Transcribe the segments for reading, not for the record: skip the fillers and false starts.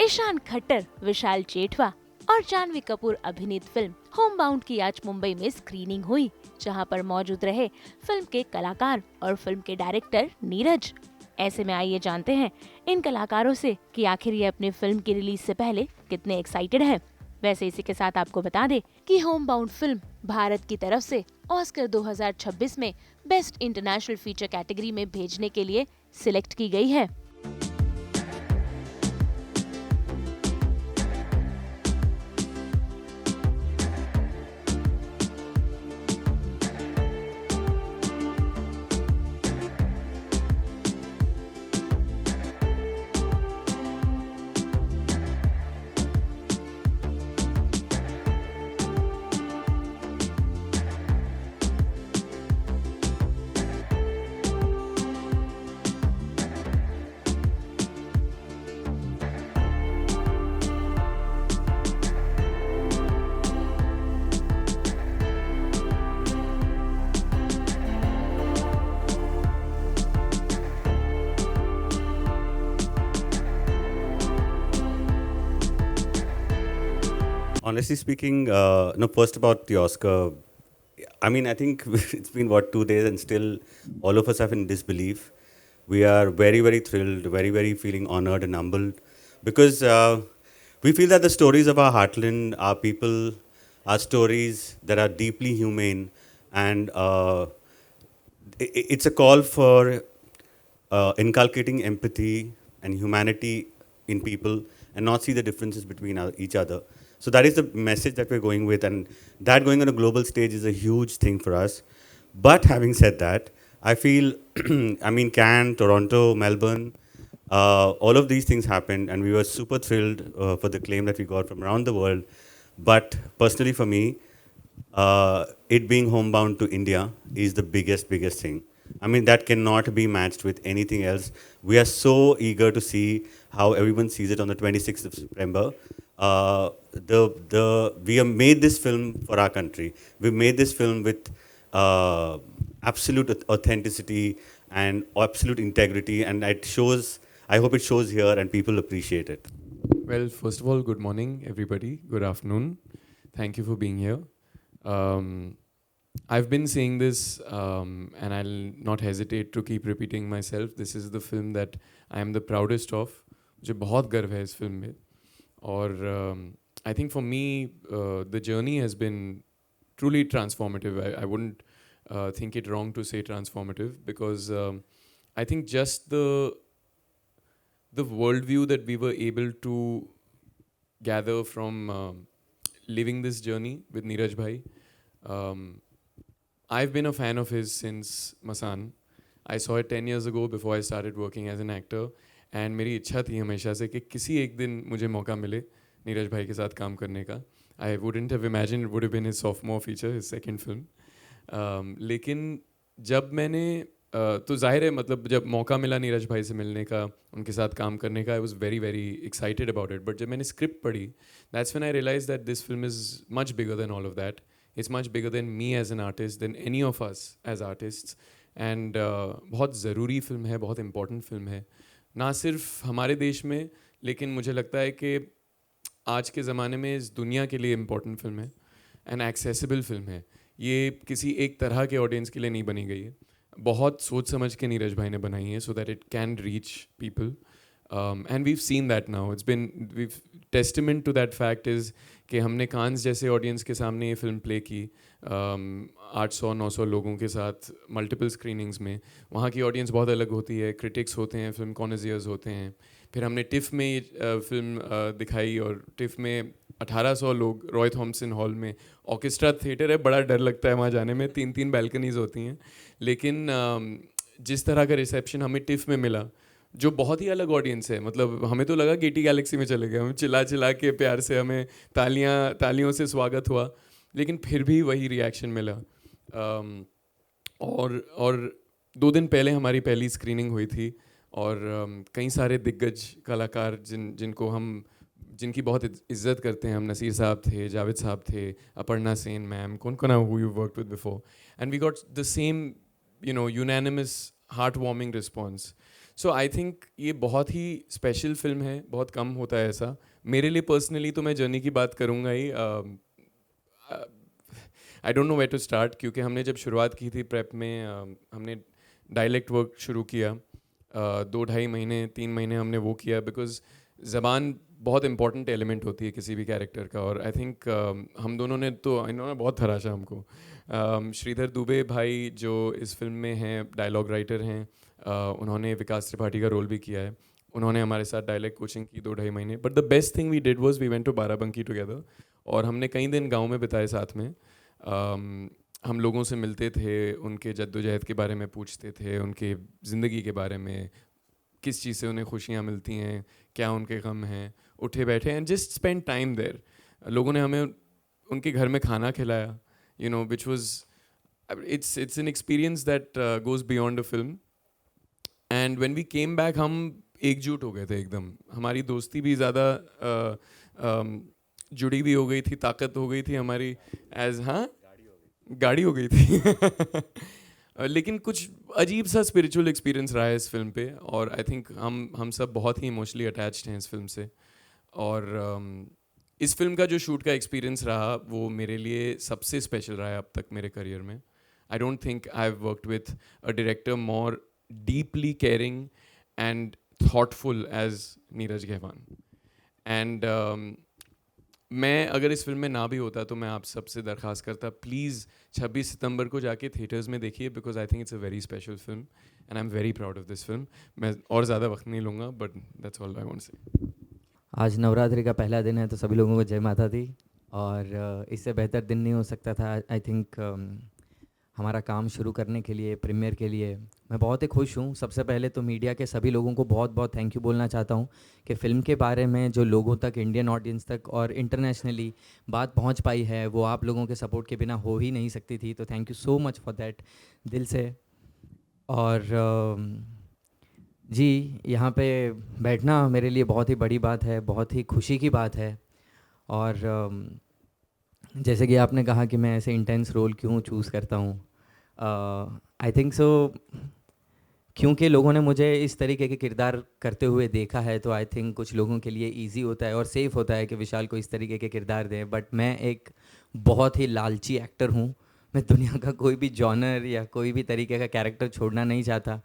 ईशान खट्टर, विशाल चेठवा और जानवी कपूर अभिनीत film home bound की आज मुंबई में स्क्रीनिंग हुई, जहां पर मौजूद रहे फिल्म के कलाकार और फिल्म के डायरेक्टर नीरज। ऐसे में आइए जानते हैं इन कलाकारों से कि आखिर ये अपनी फिल्म की रिलीज से पहले कितने एक्साइटेड हैं। वैसे इसी के साथ आपको बता दें कि होम बाउंड फिल्म भारत की तरफ से ऑस्कर 2026 में बेस्ट इंटरनेशनल फीचर कैटेगरी में भेजने के लिए सिलेक्ट की गई है। Honestly speaking, no, first about the Oscar. I mean, I think it's been what 2 days, and still all of us are in disbelief. We are very, very thrilled, very, very feeling honored and humbled because we feel that the stories of our heartland, our people, are stories that are deeply humane, and it's a call for inculcating empathy and humanity in people and not see the differences between each other. So that is the message that we're going with, and that going on a global stage is a huge thing for us. But having said that, I feel, I mean, Cannes, Toronto, Melbourne, all of these things happened, and we were super thrilled for the claim that we got from around the world. But personally, for me, it being homebound to India is the biggest thing. I mean, that cannot be matched with anything else. We are so eager to see how everyone sees it on the 26th of September. We have made this film for our country. We made this film with absolute authenticity and absolute integrity, and it shows. I hope it shows here, and people appreciate it. Well, first of all, good morning, everybody. Good afternoon. Thank you for being here. I've been saying this, and I'll not hesitate to keep repeating myself. This is the film that I am the proudest of. मुझे बहुत गर्व है इस film में और I think for me the journey has been truly transformative. I wouldn't think it wrong to say transformative because I think just the worldview that we were able to gather from living this journey with Neeraj Bhai. I've been a fan of his since Masan. I saw it 10 years ago before I started working as an actor. And मेरी इच्छा थी हमेशा से कि किसी एक दिन मुझे मौका मिले नीरज भाई के साथ काम करने का. I wouldn't have imagined it would have been his sophomore feature, his second film. लेकिन जब मैंने तो जाहिर है मतलब जब मौका मिला नीरज भाई से मिलने का, उनके साथ काम करने का, I was very very excited about it. But जब मैंने स्क्रिप्ट पढ़ी, that's when I realized that this film is much bigger than all of that. It's much bigger than me as an artist, than any of us as artists. And बहुत ज़रूरी film है, बहुत important film है, ना सिर्फ हमारे देश में, लेकिन मुझे लगता है कि आज के ज़माने में इस दुनिया के लिए इम्पोर्टेंट फिल्म है एंड एक्सेसिबल फिल्म है. ये किसी एक तरह के ऑडियंस के लिए नहीं बनी गई है, बहुत सोच समझ के नीरज भाई ने बनाई है so that it can reach people. And we've seen that now. It's been we've testament to that fact is कि हमने कांस जैसे ऑडियंस के सामने ये फिल्म प्ले की 800-900 लोगों के साथ मल्टीपल स्क्रीनिंग्स में. वहाँ की ऑडियंस बहुत अलग होती है, क्रिटिक्स होते हैं, फिल्म कॉनेजियर्स होते हैं. फिर हमने टिफ़ में ये फिल्म दिखाई और टिफ़ में 1800 लोग रॉय थॉम्सन हॉल में. ऑर्केस्ट्रा थिएटर है, बड़ा डर लगता है वहाँ जाने में, 3-3 बैल्कनीज़ होती हैं. लेकिन जिस तरह का रिसेप्शन हमें टिफ़ में मिला, जो बहुत ही अलग ऑडियंस है, मतलब हमें तो लगा गेटी गैलेक्सी में चले गए. हम चिल्ला चिल्ला के प्यार से हमें तालियों से स्वागत हुआ, लेकिन फिर भी वही रिएक्शन मिला. और 2 दिन पहले हमारी पहली स्क्रीनिंग हुई थी और कई सारे दिग्गज कलाकार जिनकी बहुत इज्जत करते हैं हम. नसीर साहब थे, जावेद साहब थे, अपर्णा सेन मैम, कौन who you worked with before, and we got the same unanimous heart warming response. So I think ये बहुत ही स्पेशल फिल्म है, बहुत कम होता है ऐसा। मेरे लिए पर्सनली तो मैं जर्नी की बात करूँगा ही। I don't know where to start, क्योंकि हमने जब शुरुआत की थी प्रेप में, हमने डायलेक्ट वर्क शुरू किया। 2-2.5 महीने 3 महीने हमने वो किया, बिकॉज ज़बान बहुत इंपॉर्टेंट एलिमेंट होती है किसी भी कैरेक्टर का। और आई थिंक हम दोनों ने तो, इन्होंने बहुत तराशा हमको। श्रीधर दुबे भाई जो इस फिल्म में हैं, डायलॉग राइटर हैं, उन्होंने विकास त्रिपाठी का रोल भी किया है। उन्होंने हमारे साथ डायलेक्ट कोचिंग की 2-2.5 महीने। But the best thing we did was we went to Barabanki together, और हमने कई दिन गांव में बिताए साथ में। हम लोगों से मिलते थे, उनके जद्दोजहद के बारे में पूछते थे, उनके ज़िंदगी के बारे में, किस चीज़ से उन्हें खुशियाँ मिलती हैं, क्या उनके गम हैं। उठे बैठे and just spend time there. लोगों ने हमें उनके घर में खाना खिलाया, you know, which was, it's an experience that goes beyond a film. And when we came back, हम एकजुट हो गए थे एकदम। हमारी दोस्ती भी ज़्यादा जुड़ी भी हो गई थी, ताकत हो गई थी हमारी, एज, हाँ, गाड़ी हो गई थी। लेकिन कुछ अजीब सा स्पिरिचुअल एक्सपीरियंस रहा है इस फिल्म पे, और आई थिंक हम सब बहुत ही इमोशनली अटैच्ड हैं इस फिल्म से। और इस फिल्म का जो शूट का एक्सपीरियंस रहा, वो मेरे लिए सबसे स्पेशल रहा है अब तक मेरे करियर में। I don't think I have worked with a director more deeply caring and thoughtful as Neeraj Ghaywan. And मैं अगर इस फिल्म में ना भी होता तो मैं आप सबसे दरख्वास्त करता, प्लीज़ 26 सितंबर को जाके थिएटर्स में देखिए, because I think it's a very special film and I am very proud of this film. मैं और ज़्यादा वक्त नहीं लूँगा, but that's all I want say. आज नवरात्रि का पहला दिन है, तो सभी लोगों को जय माता दी। और इससे बेहतर दिन नहीं हो सकता था आई थिंक हमारा काम शुरू करने के लिए, प्रीमियर के लिए। मैं बहुत ही खुश हूँ। सबसे पहले तो मीडिया के सभी लोगों को बहुत बहुत थैंक यू बोलना चाहता हूँ कि फ़िल्म के बारे में जो लोगों तक, इंडियन ऑडियंस तक और इंटरनेशनली बात पहुँच पाई है, वो आप लोगों के सपोर्ट के बिना हो ही नहीं सकती थी। तो thank you so much for that, दिल से। और जी, यहाँ पे बैठना मेरे लिए बहुत ही बड़ी बात है, बहुत ही खुशी की बात है। और जैसे कि आपने कहा कि मैं ऐसे इंटेंस रोल क्यों चूज़ करता हूँ, आई थिंक सो क्योंकि लोगों ने मुझे इस तरीके के किरदार करते हुए देखा है, तो आई थिंक कुछ लोगों के लिए इजी होता है और सेफ़ होता है कि विशाल को इस तरीके के किरदार दें। बट मैं एक बहुत ही लालची एक्टर हूँ। मैं दुनिया का कोई भी जॉनर या कोई भी तरीके का कैरेक्टर छोड़ना नहीं चाहता।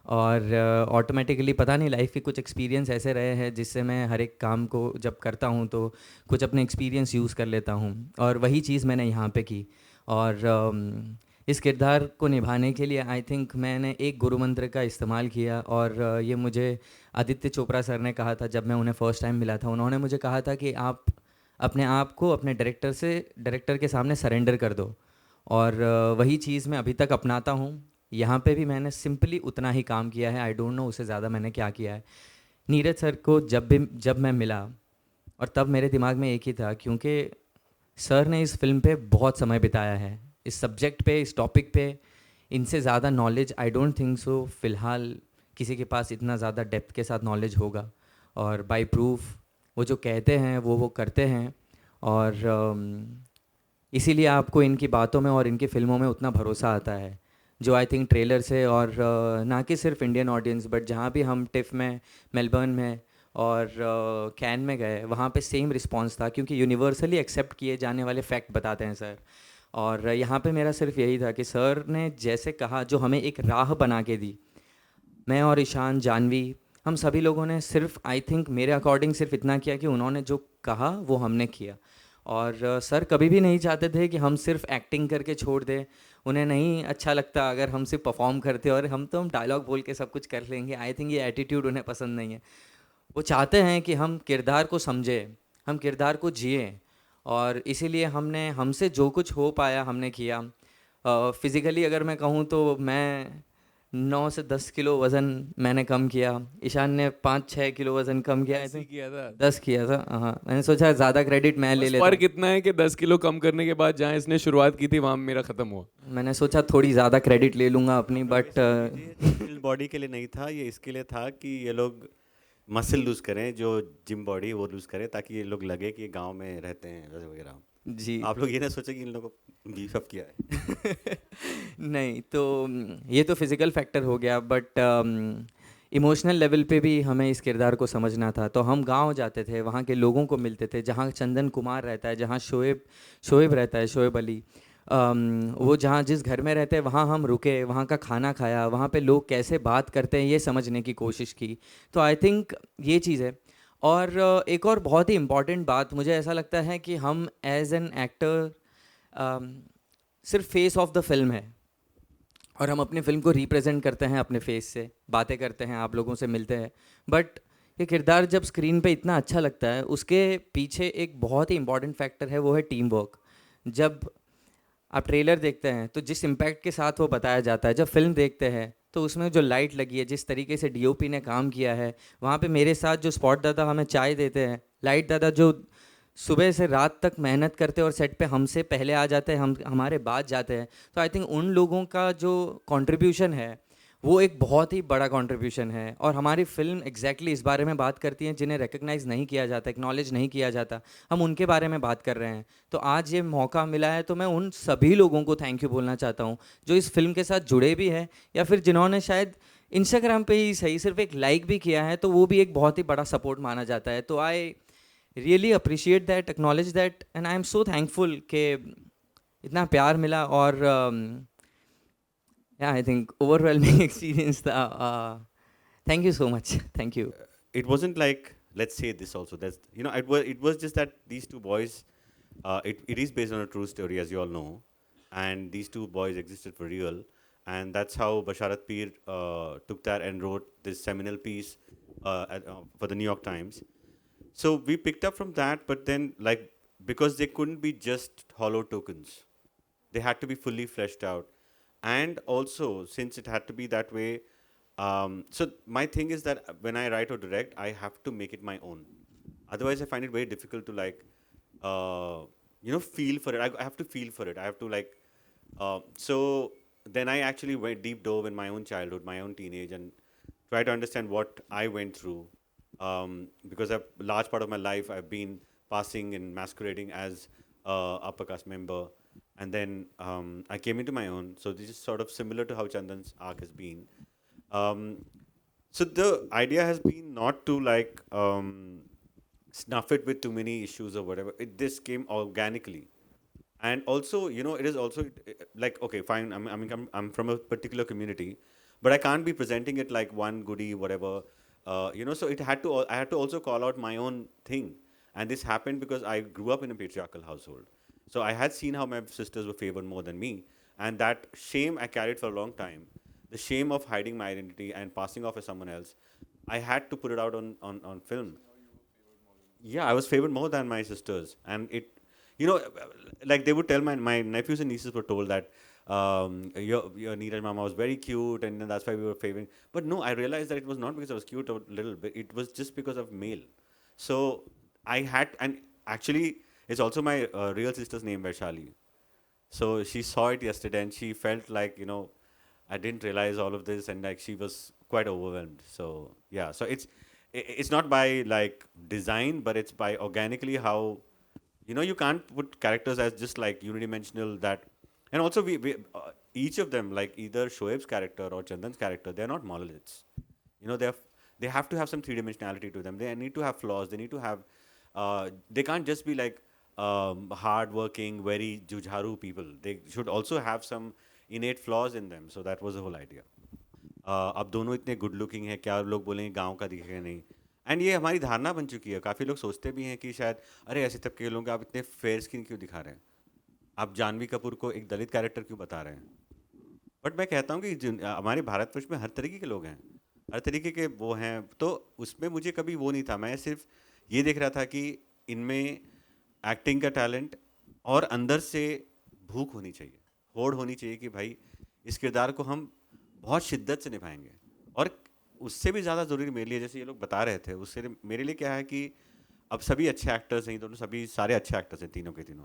और ऑटोमेटिकली पता नहीं लाइफ के कुछ एक्सपीरियंस ऐसे रहे हैं जिससे मैं हर एक काम को जब करता हूँ तो कुछ अपने एक्सपीरियंस यूज़ कर लेता हूँ, और वही चीज़ मैंने यहाँ पे की। और इस किरदार को निभाने के लिए आई थिंक मैंने एक गुरु मंत्र का इस्तेमाल किया। और ये मुझे आदित्य चोपड़ा सर ने कहा था जब मैं उन्हें फ़र्स्ट टाइम मिला था। उन्होंने मुझे कहा था कि आप अपने आप को अपने डायरेक्टर के सामने सरेंडर कर दो। और वही चीज़ मैं अभी तक अपनाता हूँ। यहाँ पे भी मैंने सिंपली उतना ही काम किया है। आई डोंट नो उससे ज़्यादा मैंने क्या किया है। नीरज सर को जब मैं मिला, और तब मेरे दिमाग में एक ही था, क्योंकि सर ने इस फिल्म पे बहुत समय बिताया है, इस सब्जेक्ट पे, इस टॉपिक पे। इनसे ज़्यादा knowledge I don't think so फ़िलहाल किसी के पास इतना ज़्यादा डेप्थ के साथ नॉलेज होगा। और बाय प्रूफ वो जो कहते हैं वो करते हैं। और इसीलिए आपको इनकी बातों में और इनकी फ़िल्मों में उतना भरोसा आता है, जो आई थिंक ट्रेलर से, और ना कि सिर्फ इंडियन ऑडियंस, बट जहाँ भी हम टिफ में, मेलबर्न में और कैन में गए, वहाँ पे सेम रिस्पांस था, क्योंकि यूनिवर्सली एक्सेप्ट किए जाने वाले फैक्ट बताते हैं सर। और यहाँ पे मेरा सिर्फ यही था कि सर ने जैसे कहा, जो हमें एक राह बना के दी, मैं और ईशान, जानवी, हम सभी लोगों ने सिर्फ आई थिंक मेरे अकॉर्डिंग सिर्फ इतना किया कि उन्होंने जो कहा वो हमने किया। और सर कभी भी नहीं चाहते थे कि हम सिर्फ एक्टिंग करके छोड़ दें। उन्हें नहीं अच्छा लगता अगर हम सिर्फ परफॉर्म करते और हम डायलॉग बोल के सब कुछ कर लेंगे। आई थिंक ये एटीट्यूड उन्हें पसंद नहीं है। वो चाहते हैं कि हम किरदार को समझें, हम किरदार को जिएं। और इसीलिए हमने, हमसे जो कुछ हो पाया हमने किया। फिज़िकली अगर मैं कहूँ तो मैं 9 से 10 किलो वज़न मैंने कम किया। ईशान ने 5-6 किलो वज़न कम किया है। 10 ही किया था। 10 किया था, हाँ। मैंने सोचा ज़्यादा क्रेडिट मैं ले बस लेता फर्क इतना है कि 10 किलो कम करने के बाद जहाँ इसने शुरुआत की थी वहाँ मेरा ख़त्म हुआ। मैंने सोचा थोड़ी ज़्यादा क्रेडिट ले लूँगा अपनी, बट ये बॉडी के लिए नहीं था, ये इसके लिए था कि ये लोग मसल लूज करें, जो जिम बॉडी वो लूज करें, ताकि ये लोग लगे कि ये गांव में रहते हैं वैसे वगैरह। जी आप लोग ये ना सोचे कि इन लोगों को बीफ अप किया है। नहीं, तो ये तो फिज़िकल फैक्टर हो गया। बट इमोशनल लेवल पे भी हमें इस किरदार को समझना था। तो हम गांव जाते थे, वहाँ के लोगों को मिलते थे, जहाँ चंदन कुमार रहता है, जहाँ शोएब रहता है, शोएब अली। वो जहाँ जिस घर में रहते हैं वहाँ हम रुके, वहाँ का खाना खाया, वहाँ पे लोग कैसे बात करते हैं ये समझने की कोशिश की। तो आई थिंक ये चीज़ है। और एक और बहुत ही इम्पॉर्टेंट बात मुझे ऐसा लगता है कि हम एज एन एक्टर सिर्फ फेस ऑफ द फिल्म है, और हम अपनी फ़िल्म को रिप्रेजेंट करते हैं अपने फेस से, बातें करते हैं, आप लोगों से मिलते हैं। बट ये किरदार जब स्क्रीन पे इतना अच्छा लगता है, उसके पीछे एक बहुत ही इंपॉर्टेंट फैक्टर है, वो है टीम वर्क। जब आप ट्रेलर देखते हैं तो जिस इम्पैक्ट के साथ वो बताया जाता है, जब फिल्म देखते हैं तो उसमें जो लाइट लगी है, जिस तरीके से डीओपी ने काम किया है, वहाँ पे मेरे साथ जो स्पॉट दादा हमें चाय देते हैं, लाइट दादा जो सुबह से रात तक मेहनत करते हैं और सेट पे हमसे पहले आ जाते हैं, हम हमारे बाद जाते हैं। तो आई थिंक उन लोगों का जो कंट्रीब्यूशन है वो एक बहुत ही बड़ा कंट्रीब्यूशन है। और हमारी फिल्म एग्जैक्टली इस बारे में बात करती है, जिन्हें रिकग्नाइज़ नहीं किया जाता, एक्नॉलेज नहीं किया जाता, हम उनके बारे में बात कर रहे हैं। तो आज ये मौका मिला है, तो मैं उन सभी लोगों को थैंक यू बोलना चाहता हूँ जो इस फिल्म के साथ जुड़े भी हैं, या फिर जिन्होंने शायद इंस्टाग्राम पे ही सही सिर्फ एक लाइक भी किया है, तो वो भी एक बहुत ही बड़ा सपोर्ट माना जाता है। तो I really appreciate that, acknowledge that, and I am so thankful कि इतना प्यार मिला। और आई थिंक ओवरवेलमिंग एक्सपीरियंस था। Thank you so much, thank you. It wasn't like, let's say this also. That's, you know, it was just that these two boys. It is based on a true story, as you all know, and these two boys existed for real, and that's how Basharat Peer took that and wrote this seminal piece for the New York Times. So we picked up from that, but then, like, because they couldn't be just hollow tokens, they had to be fully fleshed out. And also, since it had to be that way, so my thing is that when I write or direct, I have to make it my own. Otherwise, I find it very difficult to, like, feel for it. I have to feel for it. I have to, like, so then I actually went deep dove in my own childhood, my own teenage, and try to understand what I went through. Because a large part of my life I've been passing and masquerading as upper caste member, and then I came into my own. So this is sort of similar to how Chandan's arc has been. Um, so the idea has been not to, like, snuff it with too many issues or whatever. This came organically. And also, it is also like, okay, fine. I'm from a particular community, but I can't be presenting it like one goodie, whatever. So I had to also call out my own thing, and this happened because I grew up in a patriarchal household. So I had seen how my sisters were favored more than me, and that shame I carried for a long time. The shame of hiding my identity and passing off as someone else. I had to put it out on film. Yeah, I was favored more than my sisters, and like they would tell my nephews and nieces were told that your Neeraj mama was very cute, and then that's why we were favoring. But no, I realized that it was not because I was cute a little bit. It was just because of male. So I had, and actually, it's also my real sister's name, Vaishali. So she saw it yesterday, and she felt like, I didn't realize all of this, and like she was quite overwhelmed. So yeah, so it's not by, like, design, but it's by organically how, you can't put characters as just like unidimensional. That, and also we each of them, like either Shoaib's character or Chandan's character, they're not monoliths. They have to have some three dimensionality to them. They need to have flaws. They need to have. They can't just be like hard-working, very jujharu people. They should also have some innate flaws in them. So that was the whole idea. अब दोनों इतने good looking हैं, क्या लोग बोलेंगे गांव का दिखेगा नहीं। एंड ये हमारी धारणा बन चुकी है, काफ़ी लोग सोचते भी हैं कि शायद अरे ऐसे तबके के लोग आप इतने फेयर स्किन क्यों दिखा रहे हैं, आप जानवी कपूर को एक दलित कैरेक्टर क्यों बता रहे हैं। बट मैं कहता हूँ कि हमारे भारतवर्ष में हर तरीके के लोग हैं, हर तरीके के वो हैं, तो उसमें मुझे कभी वो नहीं था। मैं सिर्फ ये देख रहा था कि इनमें एक्टिंग का टैलेंट और अंदर से भूख होनी चाहिए, होड़ होनी चाहिए कि भाई इस किरदार को हम बहुत शिद्दत से निभाएंगे। और उससे भी ज़्यादा ज़रूरी मेरे लिए, जैसे ये लोग बता रहे थे, उससे मेरे लिए क्या है कि अब सभी अच्छे एक्टर्स हैं, दोनों सभी सारे अच्छे एक्टर्स हैं, तीनों के तीनों।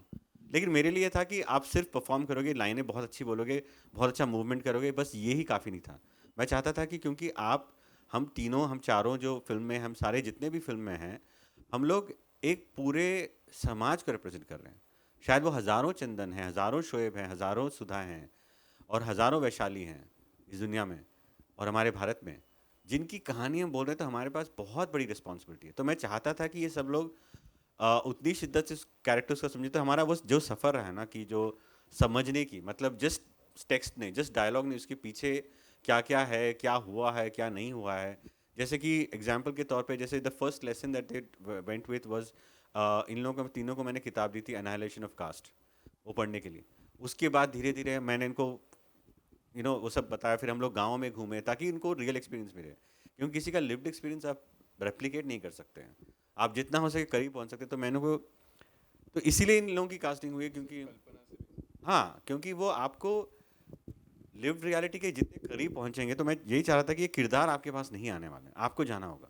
लेकिन मेरे लिए था कि आप सिर्फ परफॉर्म करोगे, लाइनें बहुत अच्छी बोलोगे, बहुत अच्छा मूवमेंट करोगे, बस ये ही काफ़ी नहीं था। मैं चाहता था कि क्योंकि हम चारों जो फिल्म में, हम सारे जितने भी फिल्म में हैं, हम लोग एक पूरे समाज को रिप्रेजेंट कर रहे हैं। शायद वो हज़ारों चंदन हैं, हज़ारों शोएब हैं, हज़ारों सुधा हैं और हज़ारों वैशाली हैं इस दुनिया में और हमारे भारत में, जिनकी कहानी हम बोल रहे हैं, तो हमारे पास बहुत बड़ी रिस्पॉन्सिबिलिटी है। तो मैं चाहता था कि ये सब लोग उतनी शिद्दत से कैरेक्टर्स को समझे। तो हमारा वो जो सफ़र रहा है ना, कि जो समझने की, मतलब जस्ट टेक्स्ट नहीं, जस्ट डायलॉग नहीं, उसके पीछे क्या क्या है, क्या हुआ है, क्या नहीं हुआ है। जैसे कि एग्जाम्पल के तौर पे, जैसे the first lesson that they went with was, इन लोगों को तीनों को मैंने किताब दी थी एनाहिलेशन ऑफ कास्ट, वो पढ़ने के लिए। उसके बाद धीरे धीरे मैंने इनको वो सब बताया। फिर हम लोग गाँव में घूमे ताकि इनको रियल एक्सपीरियंस मिले, क्योंकि किसी का लिव्ड एक्सपीरियंस आप रेप्लिकेट नहीं कर सकते हैं। आप जितना हो सके करीब पहुंच सकते। तो मैंने को, तो इसीलिए इन लोगों की कास्टिंग हुई है, क्योंकि हाँ, क्योंकि वो आपको लिव्ड रियलिटी के जितने करीब पहुंचेंगे। तो मैं यही चाह रहा था कि ये किरदार आपके पास नहीं आने वाले, आपको जाना होगा,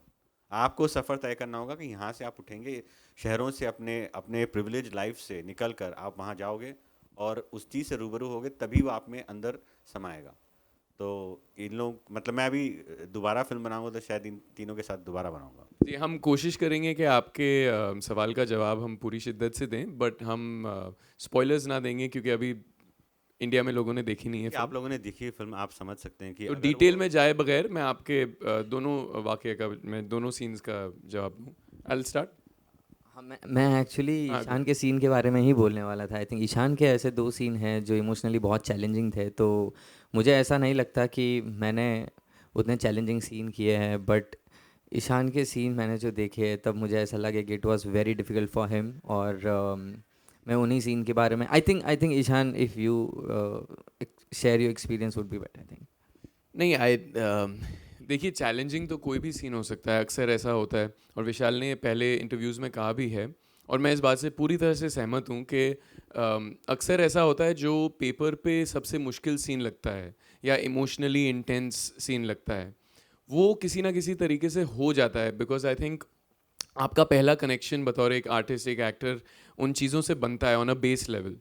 आपको सफ़र तय करना होगा कि यहाँ से आप उठेंगे, शहरों से, अपने अपने प्रिविलेज लाइफ से निकल कर आप वहाँ जाओगे और उस चीज़ से रूबरू होगे, तभी वो आप में अंदर समाएगा। तो इन लोग, मतलब मैं अभी दोबारा फिल्म बनाऊंगा तो शायद इन तीनों के साथ दोबारा बनाऊंगा। जी, हम कोशिश करेंगे कि आपके सवाल का जवाब हम पूरी शिद्दत से दें, बट हम स्पॉयलर्स ना देंगे क्योंकि अभी इंडिया में लोगों ने देखी नहीं है कि आप फिल्म। लोगों ने देखी है फिल्म, आप समझ सकते हैं कि तो अगर डिटेल वो, में जाए बगैर मैं आपके दोनों वाक़ये का, मैं दोनों सीन्स का जवाब दूँ। I start. हाँ, मैं एक्चुअली हाँ, ईशान के सीन के बारे में ही बोलने वाला था। आई थिंक ईशान के ऐसे 2 सीन हैं जो इमोशनली बहुत चैलेंजिंग थे। तो मुझे ऐसा नहीं लगता कि मैंने उतने चैलेंजिंग सीन किए हैं, बट ईशान के सीन मैंने जो देखे तब मुझे ऐसा लगे कि it was very difficult for him. और मैं उन्हीं सीन के बारे में, I think Ishaan, if you share your experience would be better, I think. नहीं, देखिए, चैलेंजिंग तो कोई भी सीन हो सकता है, अक्सर ऐसा होता है, और विशाल ने पहले इंटरव्यूज़ में कहा भी है, और मैं इस बात से पूरी तरह से सहमत हूँ कि अक्सर ऐसा होता है जो पेपर पे सबसे मुश्किल सीन लगता है या इमोशनली इंटेंस सीन लगता है, वो किसी ना किसी तरीके से हो जाता है, बिकॉज आई थिंक आपका पहला कनेक्शन बतौर एक आर्टिस्ट, एक एक्टर, उन चीज़ों से बनता है ऑन अ बेस लेवल।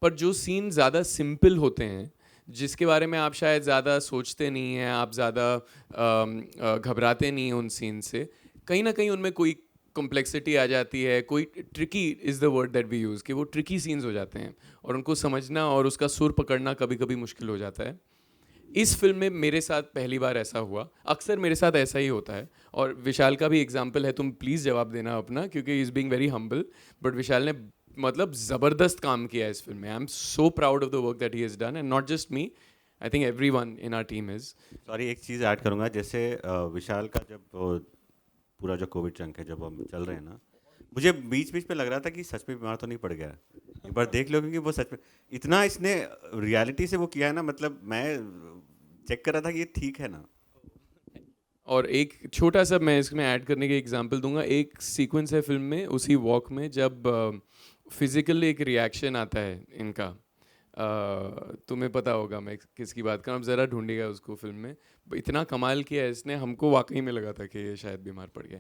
पर जो सीन ज़्यादा सिंपल होते हैं, जिसके बारे में आप शायद ज़्यादा सोचते नहीं हैं, आप ज़्यादा घबराते नहीं हैं उन सीन से, कहीं ना कहीं उनमें कोई कॉम्प्लेक्सिटी आ जाती है, कोई tricky is the word that we use, कि वो ट्रिकी सीन्स हो जाते हैं और उनको समझना और उसका सुर पकड़ना कभी कभी मुश्किल हो जाता है। इस फिल्म में मेरे साथ पहली बार ऐसा हुआ, अक्सर मेरे साथ ऐसा ही होता है, और विशाल का भी एग्जाम्पल है, तुम प्लीज़ जवाब देना अपना, क्योंकि is being very humble, but Vishal ने मतलब ज़बरदस्त काम किया है इस फिल्म में। I am so proud of the work that he has done, and not just me, I think everyone in our team is. Sorry, एक चीज़ ऐड करूंगा। जैसे विशाल का जब पूरा जो कोविड चंक है, जब हम चल रहे हैं ना, मुझे बीच बीच में लग रहा था कि सच में बीमार तो नहीं पड़ गया। एक बार देख लो, क्योंकि वो सच में इतना इसने रियलिटी से वो किया है ना, मतलब मैं चेक कर रहा था कि ये ठीक है ना। और एक छोटा सा मैं इसमें ऐड करने के एग्जांपल दूंगा, एक सीक्वेंस है फिल्म में, उसी वॉक में, जब फिजिकल एक रिएक्शन आता है इनका, तुम्हें पता होगा मैं किसकी बात कर रहा हूँ, ज़रा ढूंढिएगा उसको फिल्म में। इतना कमाल किया है इसने, हमको वाकई में लगा था कि ये शायद बीमार पड़ गया,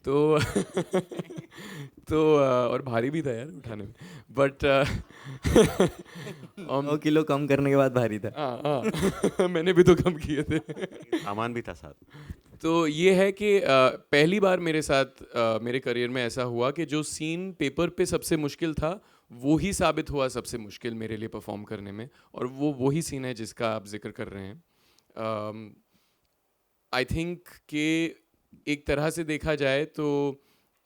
तो तो और भारी भी था यार उठाने में, बट 9 किलो कम करने के बाद भारी था। हाँ हाँ मैंने भी तो कम किए थे। सामान भी था साथ। तो ये है कि पहली बार मेरे साथ मेरे करियर में ऐसा हुआ कि जो सीन पेपर पे सबसे मुश्किल था, वो ही साबित हुआ सबसे मुश्किल मेरे लिए परफॉर्म करने में, और वो वही सीन है जिसका आप जिक्र कर रहे हैं। आई थिंक कि एक तरह से देखा जाए तो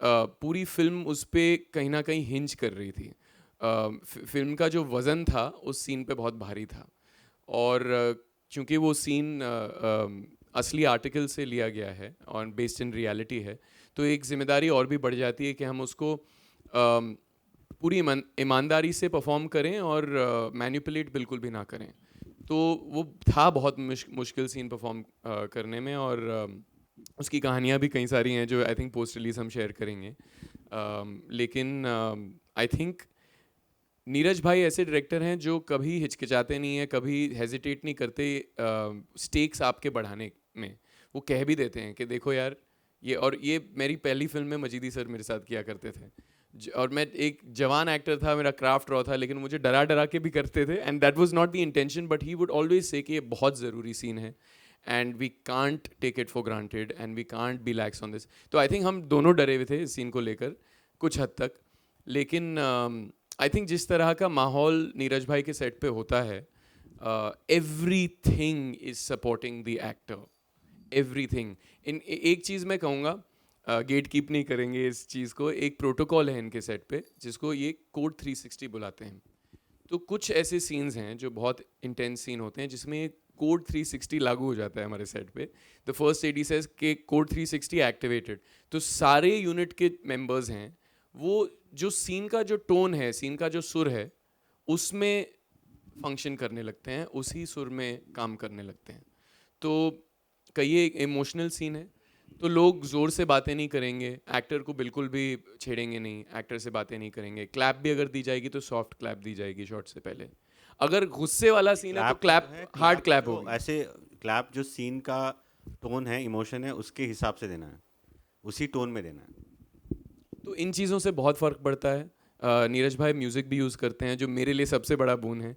पूरी फिल्म उस पर कहीं ना कहीं हिंज कर रही थी। फिल्म का जो वज़न था उस सीन पे बहुत भारी था, और चूँकि वो सीन असली आर्टिकल से लिया गया है और बेस्ड इन रियलिटी है, तो एक जिम्मेदारी और भी बढ़ जाती है कि हम उसको पूरी ईमानदारी से परफॉर्म करें और मैनिपुलेट बिल्कुल भी ना करें। तो वो था बहुत मुश्किल सीन परफॉर्म करने में, और उसकी कहानियाँ भी कई सारी हैं जो आई थिंक पोस्ट रिलीज़ हम शेयर करेंगे। लेकिन आई थिंक नीरज भाई ऐसे डायरेक्टर हैं जो कभी हिचकिचाते नहीं हैं, कभी हेजिटेट नहीं करते स्टेक्स आपके बढ़ाने में। वो कह भी देते हैं कि देखो यार ये, और ये मेरी पहली फिल्म में मजीदी सर मेरे साथ किया करते थे, और मैं एक जवान एक्टर था, मेरा क्राफ्ट रॉ था, लेकिन मुझे डरा डरा के भी करते थे, and that was not the intention, but he would always say कि ये बहुत ज़रूरी सीन है and we can't take it for granted and we can't be lax on this. तो आई थिंक हम दोनों डरे हुए थे इस सीन को लेकर कुछ हद तक, लेकिन आई थिंक जिस तरह का माहौल नीरज भाई के सेट पे होता है, everything is supporting the actor, everything एक चीज़ मैं कहूँगा, गेट कीप नहीं करेंगे इस चीज़ को, एक प्रोटोकॉल है इनके सेट पे जिसको ये कोड 360 बुलाते हैं। तो कुछ ऐसे सीन्स हैं जो बहुत इंटेंस सीन होते हैं जिसमें कोड 360 लागू हो जाता है हमारे सेट पे। द फर्स्ट एडी सेज के कोड 360 एक्टिवेटेड, तो सारे यूनिट के मेंबर्स हैं वो जो सीन का जो टोन है, सीन का जो सुर है, उसमें फंक्शन करने लगते हैं, उसी सुर में काम करने लगते हैं। तो कहिए एक इमोशनल सीन है तो लोग ज़ोर से बातें नहीं करेंगे, एक्टर को बिल्कुल भी छेड़ेंगे नहीं, एक्टर से बातें नहीं करेंगे, क्लैप भी अगर दी जाएगी तो सॉफ्ट क्लैप दी जाएगी शॉट से पहले। अगर गुस्से वाला सीन है तो क्लैप हार्ड क्लैप होगी। ऐसे क्लैप जो सीन का टोन है, इमोशन है, उसके हिसाब से देना है, उसी टोन में देना है। तो इन चीज़ों से बहुत फ़र्क पड़ता है। नीरज भाई म्यूज़िक भी यूज़ करते हैं जो मेरे लिए सबसे बड़ा बोन है।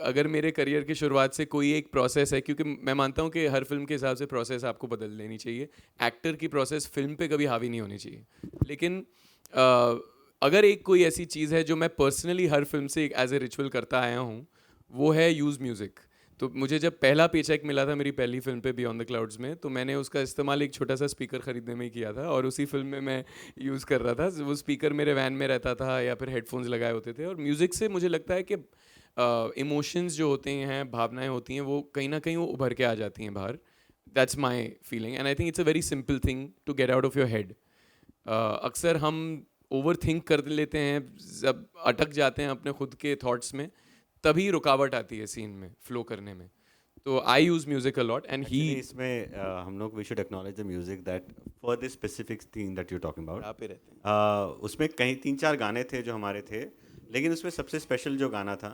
अगर मेरे करियर की शुरुआत से कोई एक प्रोसेस है, क्योंकि मैं मानता हूँ कि हर फिल्म के हिसाब से प्रोसेस आपको बदल लेनी चाहिए, एक्टर की प्रोसेस फिल्म पे कभी हावी नहीं होनी चाहिए। लेकिन अगर एक कोई ऐसी चीज़ है जो मैं पर्सनली हर फिल्म से एक एज ए रिचुअल करता आया हूँ, वो है यूज़ म्यूज़िक। तो मुझे जब पहला पेचेक मिला था मेरी पहली फिल्म पे बियॉन्ड द क्लाउड्स में, तो मैंने उसका इस्तेमाल एक छोटा सा स्पीकर ख़रीदने में ही किया था और उसी फिल्म में मैं यूज़ कर रहा था। वो स्पीकर मेरे वैन में रहता था या फिर हेडफोन्स लगाए होते थे। और म्यूज़िक से मुझे लगता है कि इमोशंस जो होते हैं, भावनाएं होती हैं, वो कहीं ना कहीं वो उभर के आ जाती हैं बाहर। That's my feeling and I think it's a very simple thing to get out of your head. अक्सर हम ओवर थिंक कर लेते हैं, जब अटक जाते हैं अपने खुद के थॉट्स में, तभी रुकावट आती है सीन में फ्लो करने में। तो I use music a lot and he इसमें हम लोग we should acknowledge the music that for this specific thing that you talking about. पे रहते हैं। उसमें कहीं 3-4 गाने थे जो हमारे थे, लेकिन उसमें सबसे स्पेशल जो गाना था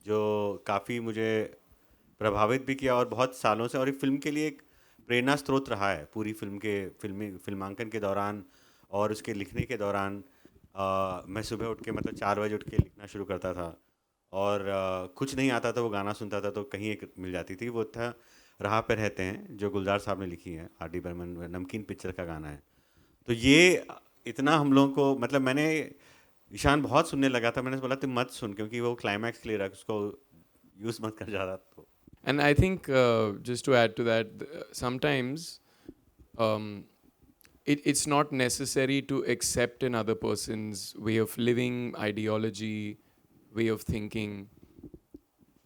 जो काफ़ी मुझे प्रभावित भी किया और बहुत सालों से, और ये फिल्म के लिए एक प्रेरणा स्रोत रहा है पूरी फिल्म के फिल्मांकन के दौरान और उसके लिखने के दौरान। मैं सुबह उठ के मतलब 4 बजे उठ के लिखना शुरू करता था और कुछ नहीं आता था, वो गाना सुनता था तो कहीं एक मिल जाती थी। वो था राह पे रहते हैं, जो गुलजार साहब ने लिखी है, आर डी बर्मन, नमकीन पिक्चर का गाना है। तो ये इतना हम लोगों को, मतलब मैंने ईशान बहुत सुनने लगा था, मैंने बोला तुम मत सुन क्योंकि वो क्लाइमैक्स के लिए रख, उसको यूज़ मत कर ज़्यादा। तो And I think just to add to that, sometimes it's not necessary to accept another person's way of living, ideology, way of thinking.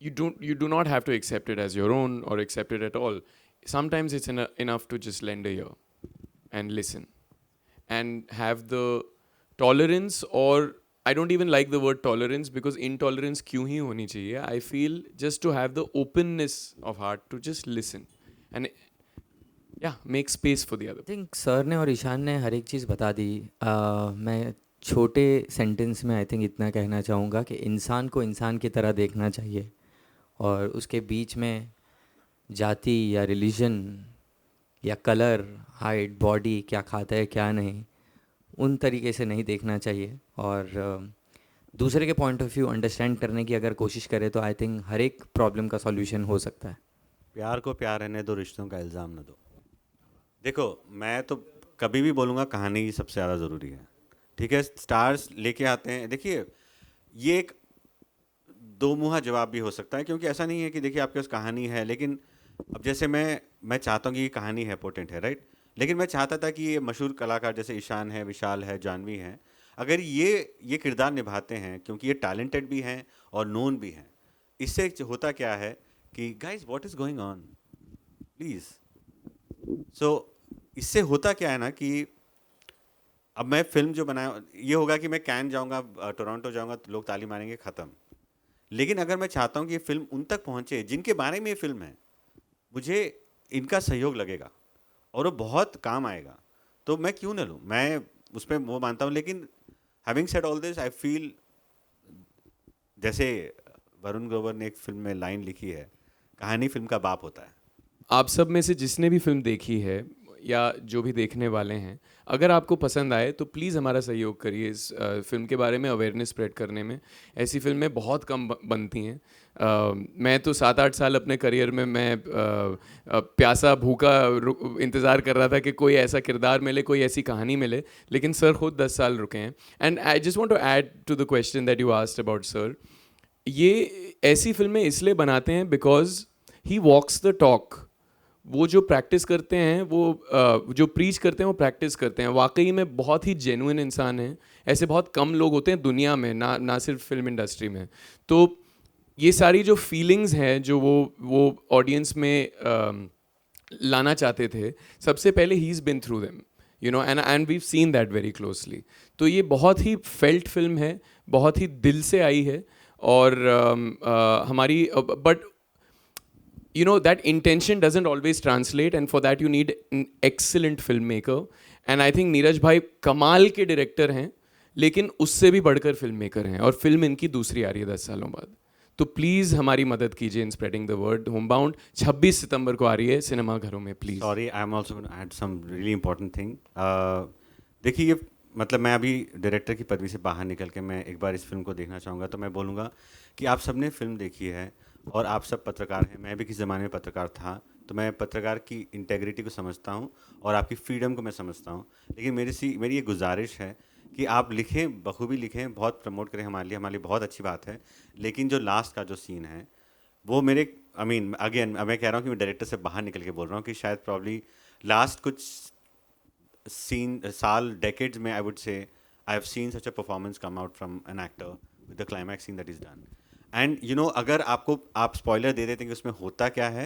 You do not have to accept it as your own or accept it at all. Sometimes it's enough to just lend a ear and listen and have the tolerance, or I don't even like the word tolerance because intolerance क्यों ही होनी चाहिए. I feel just to have the openness of heart to just listen and yeah, make space for the other. I think sir ने और ईशान ने हर एक चीज़ बता दी। मैं छोटे सेंटेंस में आई थिंक इतना कहना चाहूँगा कि इंसान को इंसान की तरह देखना चाहिए और उसके बीच में जाति या रिलीजन या कलर, हाइट, बॉडी, क्या खाता है क्या नहीं, उन तरीके से नहीं देखना चाहिए। और दूसरे के पॉइंट ऑफ व्यू अंडरस्टैंड करने की अगर कोशिश करें तो आई थिंक हर एक प्रॉब्लम का सॉल्यूशन हो सकता है। प्यार को प्यार रहने दो, रिश्तों का इल्ज़ाम न दो। देखो, मैं तो कभी भी बोलूँगा कहानी ही सबसे ज़्यादा ज़रूरी है। ठीक है, स्टार्स लेके आते हैं। देखिए, ये एक दो मुहा जवाब भी हो सकता है, क्योंकि ऐसा नहीं है कि देखिए आपके पास कहानी है, लेकिन अब जैसे मैं चाहता हूँ कि ये कहानी है, पोटेंट है, राइट, लेकिन मैं चाहता था कि ये मशहूर कलाकार जैसे ईशान है, विशाल है, जानवी हैं, अगर ये किरदार निभाते हैं, क्योंकि ये टैलेंटेड भी हैं और नोन भी हैं, इससे होता क्या है कि guys what is going on please. So इससे होता क्या है ना कि अब मैं फिल्म जो बनाया, ये होगा कि मैं कैन जाऊंगा, टोरंटो जाऊंगा तो लोग ताली मारेंगे, ख़त्म। लेकिन अगर मैं चाहता हूं कि ये फिल्म उन तक पहुंचे जिनके बारे में ये फिल्म है, मुझे इनका सहयोग लगेगा और वो बहुत काम आएगा, तो मैं क्यों ना लूँ, मैं उसमें वो मानता हूँ। लेकिन having said all this, I feel जैसे वरुण ग्रोवर ने एक फिल्म में लाइन लिखी है, कहानी फिल्म का बाप होता है। आप सब में से जिसने भी फिल्म देखी है या जो भी देखने वाले हैं, अगर आपको पसंद आए तो प्लीज़ हमारा सहयोग करिए इस फिल्म के बारे में अवेयरनेस स्प्रेड करने में। ऐसी फिल्में बहुत कम बनती हैं। मैं तो 7-8 साल अपने करियर में मैं प्यासा भूखा इंतज़ार कर रहा था कि कोई ऐसा किरदार मिले, कोई ऐसी कहानी मिले, लेकिन सर खुद 10 साल रुके हैं। And I just want to add to the question that you asked about sir, ये ऐसी फिल्में इसलिए बनाते हैं because he walks the talk. वो जो प्रैक्टिस करते हैं वो जो प्रीच करते हैं वो प्रैक्टिस करते हैं, वाकई में बहुत ही जेन्युइन इंसान हैं। ऐसे बहुत कम लोग होते हैं दुनिया में, ना सिर्फ फिल्म इंडस्ट्री में। तो ये सारी जो फीलिंग्स हैं जो वो ऑडियंस में लाना चाहते थे, सबसे पहले he is been through them, you know, and we seen that very closely. तो ये बहुत ही फेल्ट फिल्म है, बहुत ही दिल से आई है, और हमारी but you know that intention doesn't always translate, and for that you need an excellent filmmaker, and I think Neeraj भाई कमाल के डायरेक्टर हैं, लेकिन उससे भी बढ़कर फिल्म मेकर हैं, और फिल्म इनकी दूसरी आ रही है 10 सालों बाद। तो प्लीज़ हमारी मदद कीजिए in spreading the word. Homebound 26 सितंबर को आ रही है सिनेमा घरों में, please. Sorry, I am also add some really important thing. देखिए, ये मतलब मैं अभी डायरेक्टर की पदवी से बाहर निकल के मैं एक बार इस फिल्म को देखना चाहूँगा, तो मैं बोलूँगा कि आप सबने फिल्म देखी है और आप सब पत्रकार हैं। मैं भी किसी ज़माने में पत्रकार था, तो मैं पत्रकार की इंटेग्रिटी को समझता हूँ और आपकी फ्रीडम को मैं समझता हूँ। लेकिन मेरी ये गुजारिश है कि आप लिखें, बखूबी लिखें, बहुत प्रमोट करें हमारे लिए बहुत अच्छी बात है। लेकिन जो लास्ट का जो सीन है वो मेरे अगेन मैं कह रहा हूँ कि मैं डायरेक्टर से बाहर निकल के बोल रहा हूँ कि शायद प्रॉब्ली लास्ट कुछ decades में, I would say I have seen such a performance come out from an actor with the climax scene that is done. And you know, अगर आप स्पॉइलर दे देते हैं कि उसमें होता क्या है,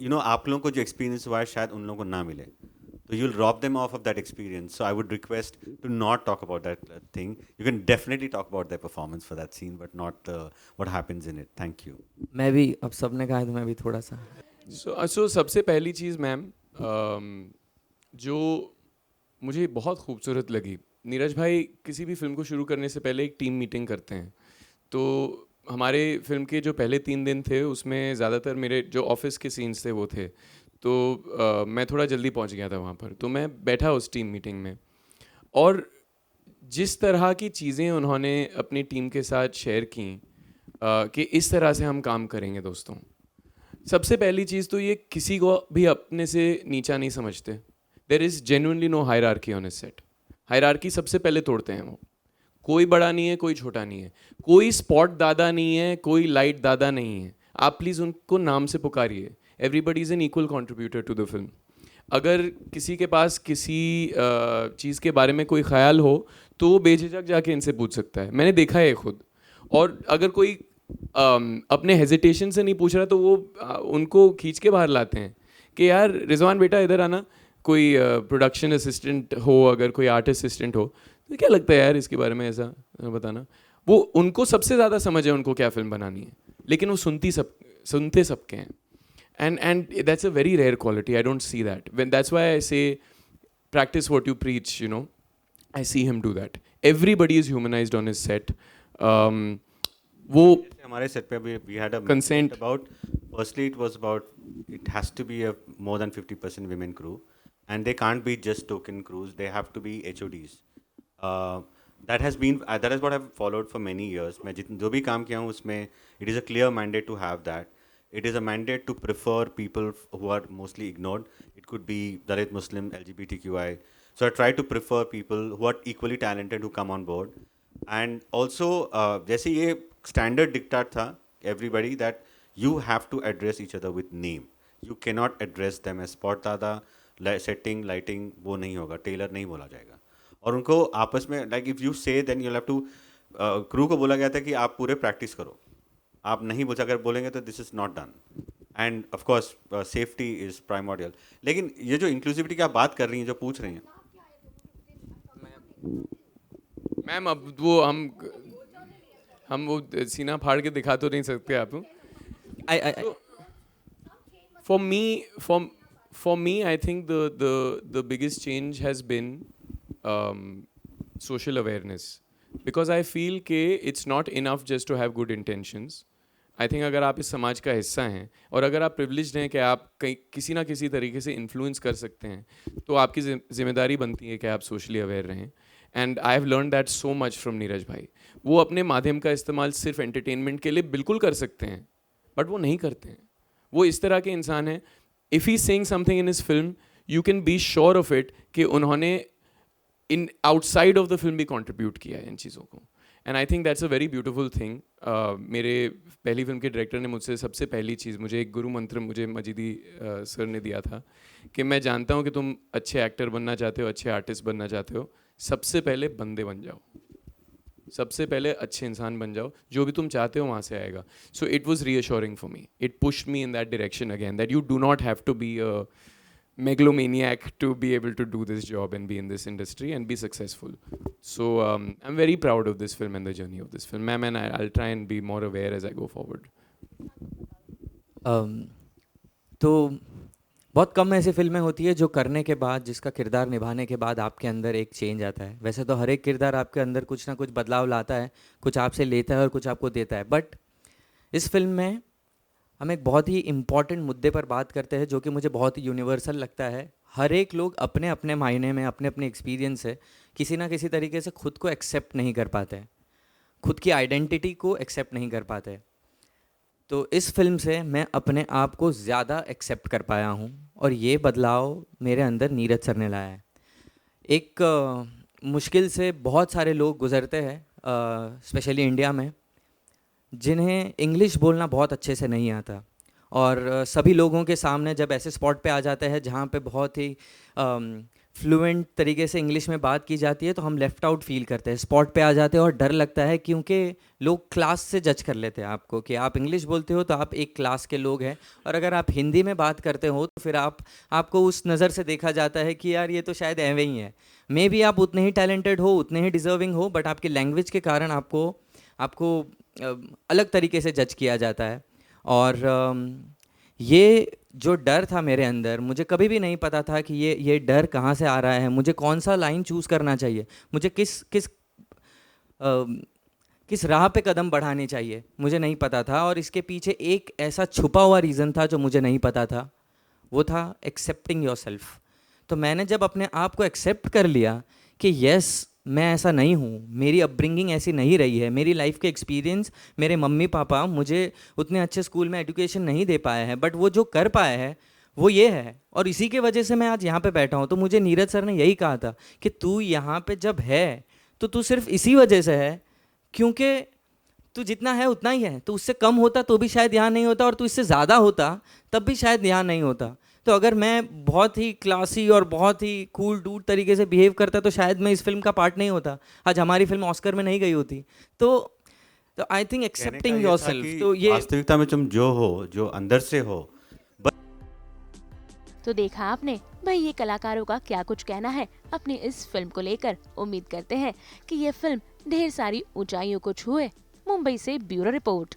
you know, आप लोगों को जो एक्सपीरियंस हुआ है शायद उन लोगों को ना मिले, तो you'll rob them off of that experience. So I would request to not talk about that thing. You can definitely talk about their performance for that scene, but not what happens in it. Thank you. मैं भी, अब सबने कहा है तो मैं भी थोड़ा सा। सो सबसे पहली चीज़ मैम जो मुझे बहुत खूबसूरत लगी, नीरज भाई किसी भी फिल्म को शुरू करने से पहले एक टीम मीटिंग करते हैं। तो हमारे फिल्म के जो पहले 3 दिन थे उसमें ज़्यादातर मेरे जो ऑफिस के सीन्स थे वो थे, तो मैं थोड़ा जल्दी पहुंच गया था वहाँ पर, तो मैं बैठा उस टीम मीटिंग में, और जिस तरह की चीज़ें उन्होंने अपनी टीम के साथ शेयर की कि इस तरह से हम काम करेंगे दोस्तों। सबसे पहली चीज़ तो ये, किसी को भी अपने से नीचा नहीं समझते। There is genuinely no hierarchy on his set. Hierarchy सबसे पहले तोड़ते हैं वो। कोई बड़ा नहीं है, कोई छोटा नहीं है, कोई स्पॉट दादा नहीं है, कोई लाइट दादा नहीं है। आप प्लीज़ उनको नाम से पुकारिए। Everybody is an equal contributor to the film. अगर किसी के पास किसी चीज़ के बारे में कोई ख्याल हो तो वो बेझिझक जाके इनसे पूछ सकता है, मैंने देखा है खुद। और अगर कोई अपने हेजिटेशन से नहीं पूछ रहा तो वो उनको खींच के बाहर लाते हैं कि यार रिजवान बेटा इधर आना। कोई प्रोडक्शन असिस्टेंट हो, अगर कोई आर्ट असिस्टेंट हो, तो क्या लगता है यार इसके बारे में ऐसा बताना। वो उनको सबसे ज़्यादा समझ है उनको क्या फिल्म बनानी है, लेकिन वो सुनते सबके हैं। And that's a very rare quality. I don't see that. That's why I say practice what you preach, you know. I see him do that. Everybody is humanized on his set. वो हमारे set पे we had a consent about, firstly it was about, it has to be a more than 50% women crew, and they can't be just token crews, they have to be HODs. That has what I've followed for many years. मैं जो भी काम किया हूँ उसमें it is a clear mandate to have that. It is a mandate to prefer people who are mostly ignored. It could be Dalit, Muslim, LGBTQI. So I try to prefer people who are equally talented who come on board. And also, जैसे ये standard diktat था, everybody, that you have to address each other with name. You cannot address them as spot dada, setting, lighting, वो नहीं होगा, tailor नहीं बोला जाएगा। और उनको आपस में, like if you say, then you'll have to, crew को बोला गया था कि आप पूरे practice करो। आप नहीं बोल, अगर बोलेंगे तो this is not done. And of course safety is primordial. लेकिन ये जो इंक्लूसिविटी की आप बात कर रही हैं, जो पूछ रही हैं मैम, अब वो हम वो सीना फाड़ के दिखा तो नहीं सकते आप। For me, I think the biggest change has been social awareness, because I feel कि it's not enough just to have good intentions. I think अगर आप इस समाज का हिस्सा हैं और अगर आप प्रिविलेज्ड हैं कि आप किसी ना किसी तरीके से इन्फ्लुएंस कर सकते हैं, तो आपकी जिम्मेदारी बनती है कि आप सोशली अवेयर रहें। And I have learn that so much from Neeraj भाई। वो अपने माध्यम का इस्तेमाल सिर्फ एंटरटेनमेंट के लिए बिल्कुल कर सकते हैं, बट वो नहीं करते हैं। वो इस तरह के इंसान हैं, if he saying something in his film, you can be sure of it कि उन्होंने in outside of the film भी कॉन्ट्रीब्यूट किया है इन चीज़ों को। And I think that's a very beautiful thing. मेरे पहली फिल्म के डायरेक्टर ने मुझसे सबसे पहली चीज़, मुझे एक गुरु मंत्र मुझे मजीदी सर ने दिया था कि मैं जानता हूँ कि तुम अच्छे एक्टर बनना चाहते हो, अच्छे आर्टिस्ट बनना चाहते हो, सबसे पहले बंदे बन जाओ, सबसे पहले अच्छे इंसान बन जाओ, जो भी तुम चाहते हो वहाँ से आएगा. So it was reassuring for me, it pushed me in that direction again, that you do not have to be a megalomaniac to be able to do this job and be in this industry and be successful. So I'm very proud of this film and the journey of this film, ma'am, and I'll try and be more aware as I go forward. तो बहुत कम ऐसी फिल्में होती है जो करने के बाद, जिसका किरदार निभाने के बाद आपके अंदर एक चेंज आता है. वैसे तो हर एक किरदार आपके अंदर कुछ ना कुछ बदलाव लाता है, कुछ आपसे लेता है और कुछ आपको देता है. बट इस फिल्म में हम एक बहुत ही इम्पॉर्टेंट मुद्दे पर बात करते हैं जो कि मुझे बहुत ही यूनिवर्सल लगता है. हर एक लोग अपने अपने मायने में, अपने अपने एक्सपीरियंस से किसी ना किसी तरीके से खुद को एक्सेप्ट नहीं कर पाते हैं, खुद की आइडेंटिटी को एक्सेप्ट नहीं कर पाते. तो इस फिल्म से मैं अपने आप को ज़्यादा एक्सेप्ट कर पाया हूँ और ये बदलाव मेरे अंदर नीरज सर ने लाया है. एक मुश्किल से बहुत सारे लोग गुज़रते हैं, स्पेशली इंडिया में, जिन्हें इंग्लिश बोलना बहुत अच्छे से नहीं आता, और सभी लोगों के सामने जब ऐसे स्पॉट पे आ जाते हैं जहाँ पे बहुत ही फ्लुएंट तरीके से इंग्लिश में बात की जाती है, तो हम लेफ़्ट आउट फील करते हैं, स्पॉट पे आ जाते हैं और डर लगता है, क्योंकि लोग क्लास से जज कर लेते हैं आपको कि आप इंग्लिश बोलते हो तो आप एक क्लास के लोग हैं, और अगर आप हिंदी में बात करते हो तो फिर आपको उस नज़र से देखा जाता है कि यार ये तो शायद ऐवे ही है. मे बी आप उतने ही टैलेंटेड हो, उतने ही डिज़र्विंग हो, बट आपकी लैंग्वेज के कारण आपको अलग तरीके से जज किया जाता है. और ये जो डर था मेरे अंदर, मुझे कभी भी नहीं पता था कि ये डर कहाँ से आ रहा है, मुझे कौन सा लाइन चूज़ करना चाहिए, मुझे किस राह पे कदम बढ़ानी चाहिए, मुझे नहीं पता था. और इसके पीछे एक ऐसा छुपा हुआ रीज़न था जो मुझे नहीं पता था, वो था एक्सेप्टिंग योरसेल्फ. तो मैंने जब अपने आप को एक्सेप्ट कर लिया कि यस, मैं ऐसा नहीं हूँ, मेरी अपब्रिंगिंग ऐसी नहीं रही है, मेरी लाइफ के एक्सपीरियंस, मेरे मम्मी पापा मुझे उतने अच्छे स्कूल में एजुकेशन नहीं दे पाए हैं, बट वो जो कर पाए हैं वो ये है, और इसी के वजह से मैं आज यहाँ पे बैठा हूँ. तो मुझे नीरज सर ने यही कहा था कि तू यहाँ पे जब है तो तू सिर्फ इसी वजह से है क्योंकि तू जितना है उतना ही है. तो उससे कम होता तो भी शायद यहाँ नहीं होता, और तू इससे ज़्यादा होता तब भी शायद यहाँ नहीं होता. तो अगर मैं बहुत ही क्लासी और बहुत ही कूल डूड तरीके से बिहेव करता तो शायद मैं इस फिल्म का पार्ट नहीं होता, आज हमारी फिल्म ऑस्कर में नहीं गई होती. तो आई थिंक एक्सेप्टिंग योरसेल्फ, तो ये वास्तविकता में तुम जो हो, जो अंदर से हो. तो देखा आपने भाई, ये कलाकारों का क्या कुछ कहना है अपनी इस फिल्म को लेकर. उम्मीद करते हैं कि ये फिल्म ढेर सारी ऊंचाइयों को छुए. मुंबई से ब्यूरो रिपोर्ट.